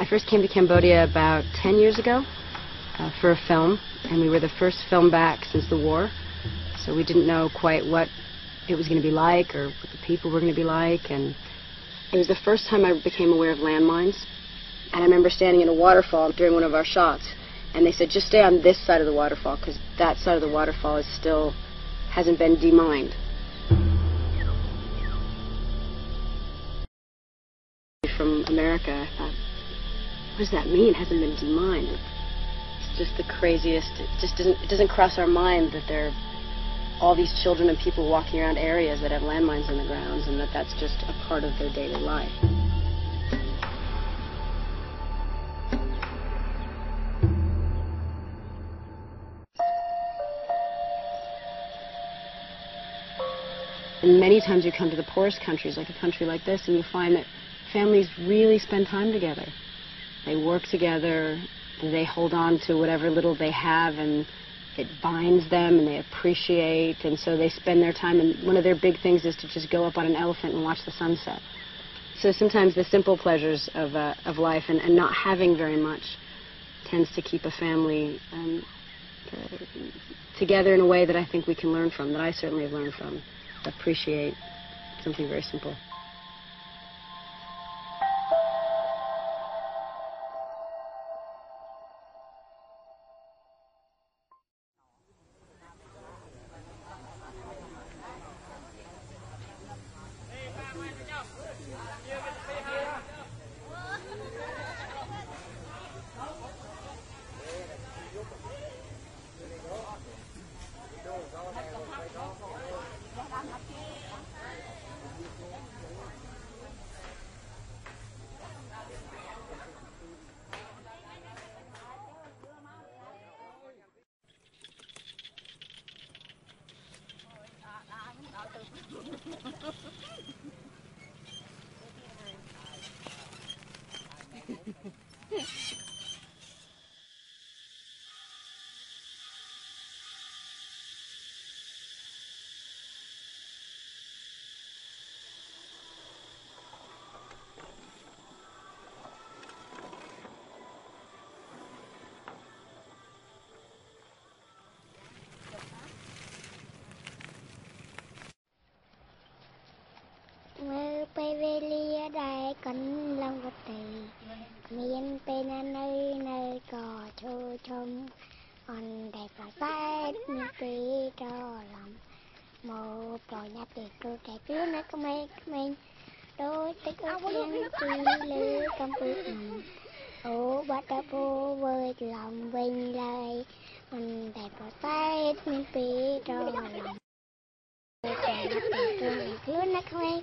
first came to Cambodia about 10 years ago for a film, and we were the first film back since the war, so we didn't know quite what it was going to be like or what the people were going to be like, and it was the first time I became aware of landmines. And I remember standing in a waterfall during one of our shots, and they said, just stay on this side of the waterfall, because that side of the waterfall is still, hasn't been demined. From America, I thought, what does that mean? It hasn't been demined. It's just the craziest. It doesn't cross our mind that there are all these children and people walking around areas that have landmines in the grounds, and that that's just a part of their daily life. And many times you come to the poorest countries, like a country like this, and you find that families really spend time together. They work together, they hold on to whatever little they have, and it binds them, and they appreciate, and so they spend their time, and one of their big things is to just go up on an elephant and watch the sunset. So sometimes the simple pleasures of life and not having very much tends to keep a family together in a way that I think we can learn from, that I certainly have learned from. Appreciate something very simple. cánh long vật tì miền bên nơi nơi cỏ trôi trông on đẹp là sát mi cho lòng một trò nhát tiệc tôi trẻ cứ nó có mấy đôi tích ước thiên chi lư công phước ô bắt đã vô với lòng vinh lời on đẹp là sát mi cho lòng trò nhát tiệc tôi cứ nó có mấy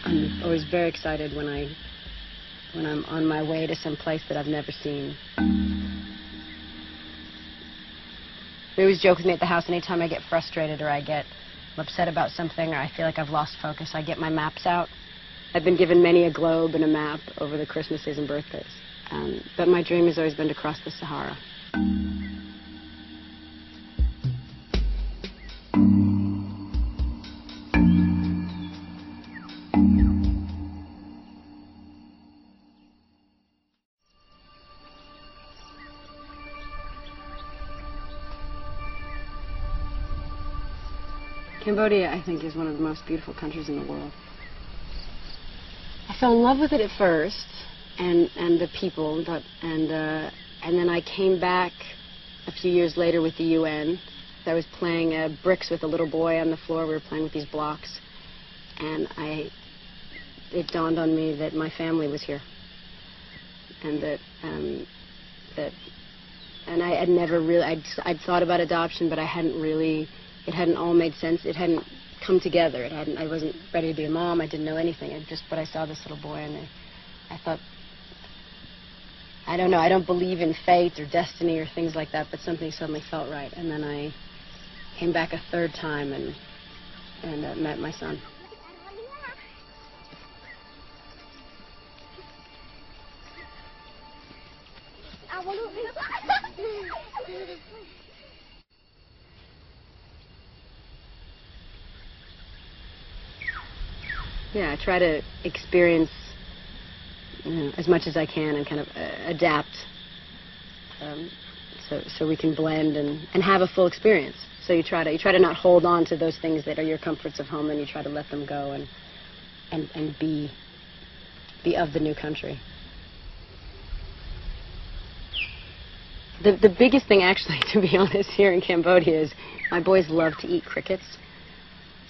I'm always very excited when I'm on my way to some place that I've never seen. They always joke with me at the house anytime I get frustrated or I get upset about something or I feel like I've lost focus, I get my maps out. I've been given many a globe and a map over the Christmases and birthdays. But my dream has always been to cross the Sahara. Cambodia, I think, is one of the most beautiful countries in the world. I fell in love with it at first, and the people, and then I came back a few years later with the UN. I was playing bricks with a little boy on the floor. We were playing with these blocks, and it dawned on me that my family was here, and and I had never really, I'd thought about adoption, but I hadn't really it hadn't all made sense. It hadn't come together. I wasn't ready to be a mom. I didn't know anything. But I saw this little boy, and I thought, I don't know, I don't believe in fate or destiny or things like that, but something suddenly felt right. And then I came back a third time and met my son. Yeah, I try to experience, as much as I can and kind of adapt, so we can blend and have a full experience. So you try to not hold on to those things that are your comforts of home, and you try to let them go and be of the new country. The biggest thing, actually, to be honest, here in Cambodia is my boys love to eat crickets.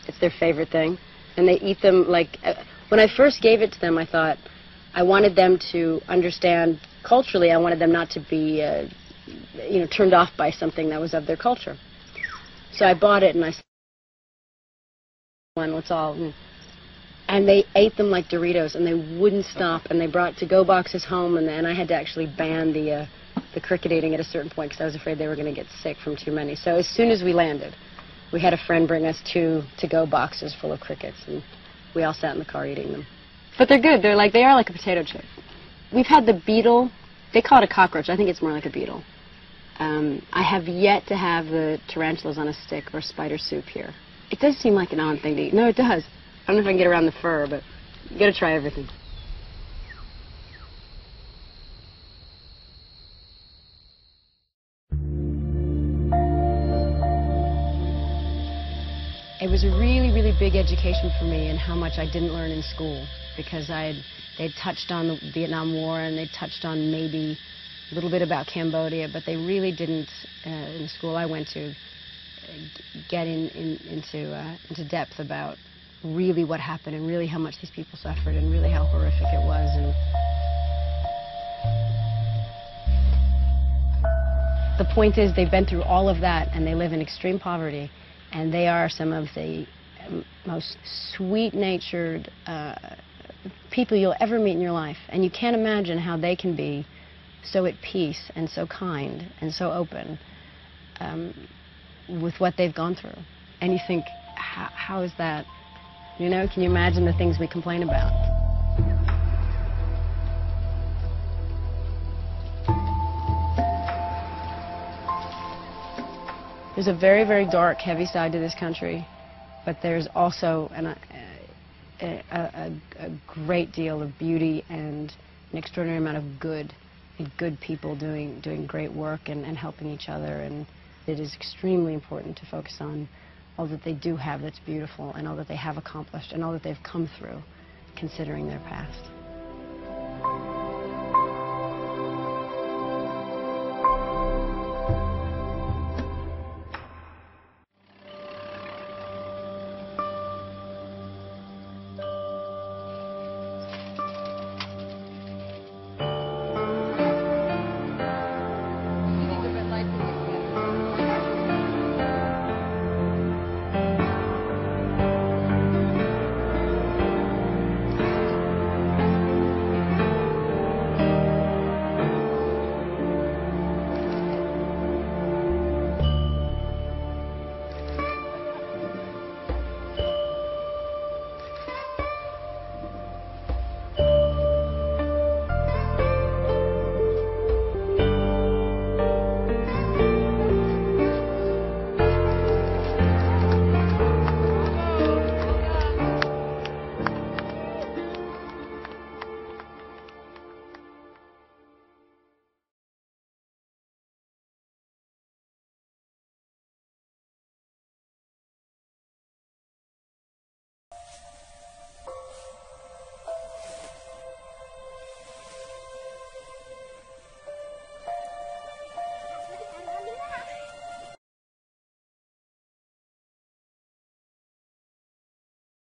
It's their favorite thing. And they eat them like... when I first gave it to them, I thought I wanted them to understand culturally. I wanted them not to be, turned off by something that was of their culture. So I bought it, and I said, let's all... And they ate them like Doritos, and they wouldn't stop. And they brought to-go boxes home, and I had to actually ban the cricket eating at a certain point because I was afraid they were going to get sick from too many. So as soon as we landed, we had a friend bring us 2 to-go boxes full of crickets, and we all sat in the car eating them. But they're good. They are like a potato chip. We've had the beetle. They call it a cockroach. I think it's more like a beetle. I have yet to have the tarantulas on a stick or spider soup here. It does seem like an odd thing to eat. No, it does. I don't know if I can get around the fur, but you got to try everything. It was a really, really big education for me in how much I didn't learn in school, because they'd touched on the Vietnam War, and they'd touched on maybe a little bit about Cambodia, but they really didn't, in the school I went to, get into depth about really what happened and really how much these people suffered and really how horrific it was. And the point is, they've been through all of that, and they live in extreme poverty. And they are some of the most sweet-natured people you'll ever meet in your life. And you can't imagine how they can be so at peace and so kind and so open with what they've gone through. And you think, how is that? Can you imagine the things we complain about? There's a very, very dark, heavy side to this country, but there's also a great deal of beauty and an extraordinary amount of good people doing great work and helping each other. And it is extremely important to focus on all that they do have that's beautiful, and all that they have accomplished, and all that they've come through, considering their past.